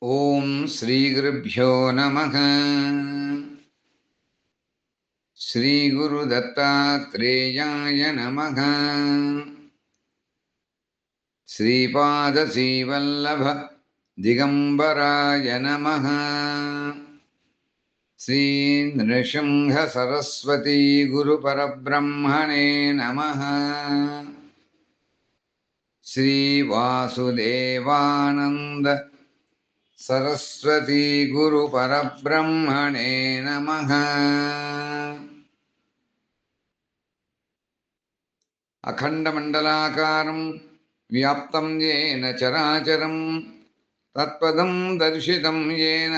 ఓం శ్రీ గురుభ్యో నమః. శ్రీ గురు దత్తాత్రేయాయ నమః. శ్రీపాద శ్రీవల్లభ దిగంబరాయ నమః. శ్రీ నృసింహ సరస్వతీ గురు పరబ్రహ్మణే నమః. శ్రీ వాసుదేవానంద సరస్వతీ గురు పరబ్రహ్మణే నమః. అఖండమండలాకారం వ్యాప్తం యేన చరాచరం తత్పదం దర్శితం యేన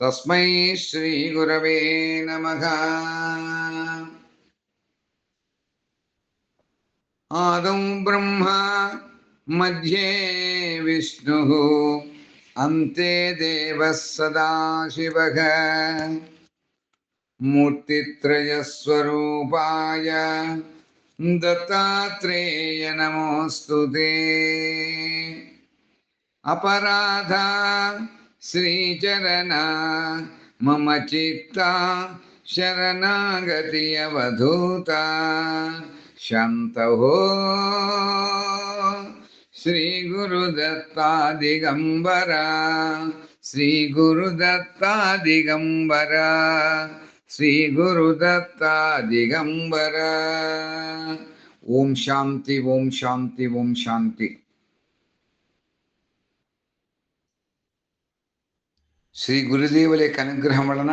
తస్మై శ్రీ గురవే నమః. ఆదౌ బ్రహ్మ మధ్యే విష్ణుః అంతే దేవः సదాశివః. మూర్తిత్రయస్వరూపాయ దత్తాత్రేయ నమోస్తుతే. అపరాధ శ్రీచరణ మమ చిత్త శరణాగతి అవధూత. శాంతహో శ్రీ గురుదత్తా దిగంబర. శ్రీ గురుదత్తా దిగంబర. శ్రీ గురుదత్తా దిగంబర. ఓం శాంతి, ఓం శాంతి, ఓం శాంతి. శ్రీ గురుదేవుల యొక్క అనుగ్రహం వలన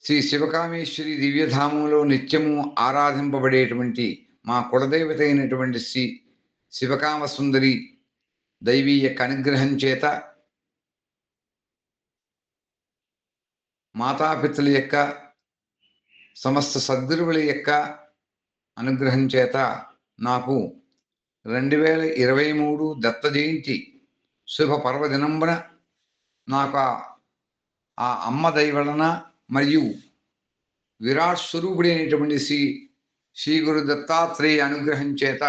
శ్రీ శివకామేశ్వరి దివ్యధామంలో నిత్యము ఆరాధింపబడేటువంటి మా కులదేవత అయినటువంటి శ్రీ శివకామ సుందరి దైవీ యొక్క అనుగ్రహం చేత, మాతాపితల యొక్క సమస్త సద్గురువుల యొక్క అనుగ్రహం చేత నాకు 2023 దత్త జయంతి శుభ పర్వదినంబన నాకు ఆ అమ్మ దయ వలన మరియు విరాట్ స్వరూపుడైనటువంటి శ్రీ గురు దత్తాత్రేయ అనుగ్రహం చేత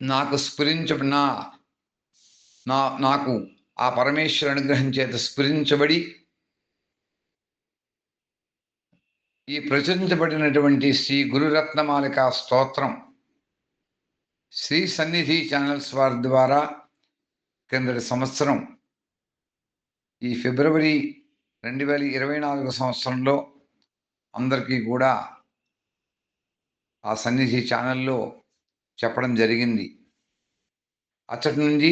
నాకు నాకు ఆ పరమేశ్వర అనుగ్రహం చేత స్ఫురించబడి ఈ ప్రచురించబడినటువంటి శ్రీ గురురత్నమాలిక స్తోత్రం శ్రీ సన్నిధి ఛానల్స్ వారి ద్వారా కిందటి సంవత్సరం ఈ ఫిబ్రవరి 2024 సంవత్సరంలో అందరికీ కూడా ఆ సన్నిధి ఛానల్లో చెప్పడం జరిగింది. అచ్చటి నుంచి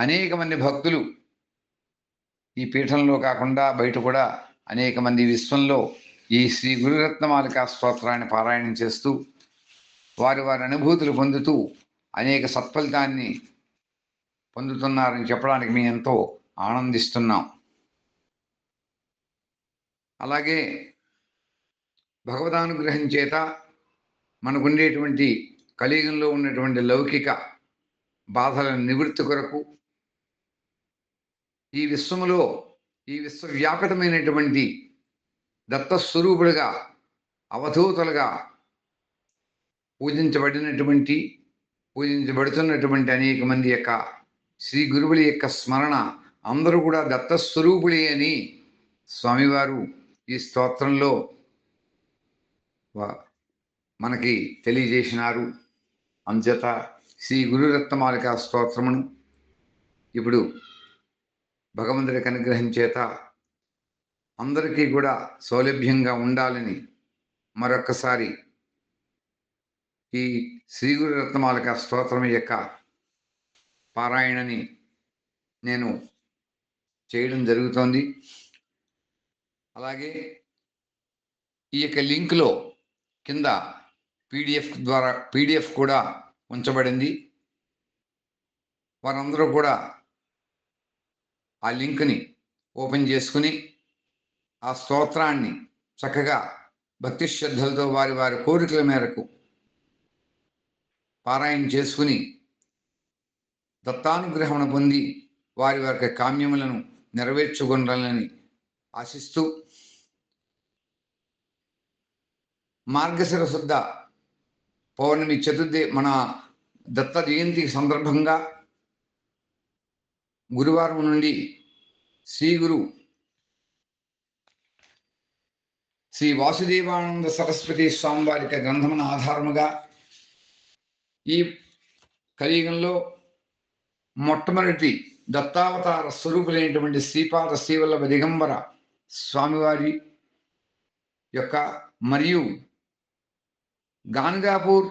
అనేక మంది భక్తులు ఈ పీఠంలో కాకుండా బయట కూడా అనేక మంది విశ్వంలో ఈ శ్రీ గురురత్నమాలిక స్తోత్రాన్ని పారాయణం చేస్తూ వారి అనుభూతులు పొందుతూ అనేక సత్ఫలితాన్ని పొందుతున్నారని చెప్పడానికి మేము ఎంతో ఆనందిస్తున్నాం. అలాగే భగవదానుగ్రహం చేత మనకుండేటువంటి కలియుగంలో ఉన్నటువంటి లౌకిక బాధల నివృత్తి కొరకు ఈ విశ్వవ్యాపితమైనటువంటి దత్తస్వరూపులుగా అవధూతలుగా పూజించబడుతున్నటువంటి అనేక మంది యొక్క శ్రీ గురువుల యొక్క స్మరణ అందరూ కూడా దత్తస్వరూపులే అని స్వామివారు ఈ స్తోత్రంలో మనకి తెలియజేసినారు. అంచేత శ్రీ గురురత్నమాలిక స్తోత్రమును ఇప్పుడు భగవంతుడికి అనుగ్రహం చేత అందరికీ కూడా సౌలభ్యంగా ఉండాలని మరొక్కసారి ఈ శ్రీ గురురత్నమాలిక స్తోత్రం యొక్క పారాయణని నేను చేయడం జరుగుతోంది. అలాగే ఈ యొక్క లింక్లో కింద పీడిఎఫ్ కూడా ఉంచబడింది. వారందరూ కూడా ఆ లింక్ని ఓపెన్ చేసుకుని ఆ స్తోత్రాన్ని చక్కగా భక్తి శ్రద్ధలతో వారి కోరికల మేరకు పారాయణ చేసుకుని దత్తానుగ్రహం పొంది వారి కామ్యములను నెరవేర్చుకొనాలని ఆశిస్తూ, మార్గశిర శుద్ధ పౌర్ణమి చతుర్థి మన దత్త జయంతి సందర్భంగా గురువారం నుండి శ్రీ గురు శ్రీ వాసుదేవానంద సరస్వతి స్వామివారి గ్రంథమున ఆధారముగా ఈ కలియుగంలో మొట్టమొదటి దత్తావతార స్వరూపులైనటువంటి శ్రీపాద శ్రీవల్లభ దిగంబర స్వామివారి యొక్క మరియు గాన్గాపూర్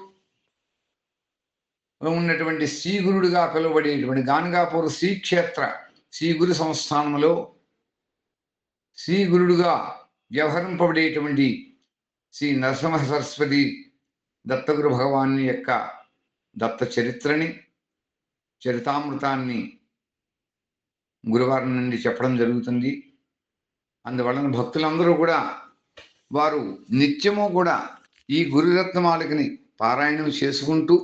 ఉన్నటువంటి శ్రీగురుడుగా పిలువబడేటువంటి గాన్గాపూర్ శ్రీక్షేత్ర శ్రీగురు సంస్థానంలో శ్రీగురుడుగా వ్యవహరింపబడేటువంటి శ్రీ నరసింహ సరస్వతి దత్తగురు భగవాను యొక్క దత్త చరిత్రని చరితామృతాన్ని గురువారం నుండి చెప్పడం జరుగుతుంది. అందువలన భక్తులందరూ కూడా వారు నిత్యము కూడా ఈ గురురత్నమాలికని పారాయణం చేసుకుంటూ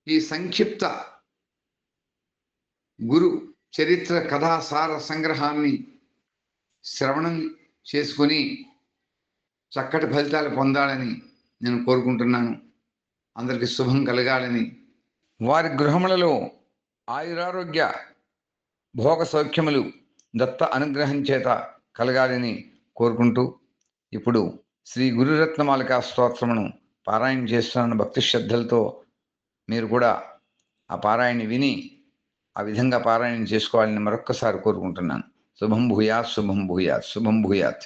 ఈ సంక్షిప్త గురు చరిత్ర కథాసార సంగ్రహాన్ని శ్రవణం చేసుకుని చక్కటి ఫలితాలు పొందాలని నేను కోరుకుంటున్నాను. అందరికీ శుభం కలగాలని, వారి గృహములలో ఆయురారోగ్య భోగ సౌఖ్యములు దత్త అనుగ్రహం చేత కలగాలని కోరుకుంటూ ఇప్పుడు శ్రీ గురురత్నమాలికా స్తోత్రమును పారాయణ చేస్తున్న భక్తి శ్రద్ధలతో మీరు కూడా ఆ పారాయణ విని ఆ విధంగా పారాయణ చేసుకోవాలని మరొక్కసారి కోరుకుంటున్నాను. శుభం భూయాత్, శుభం భూయాత్, శుభం భూయాత్.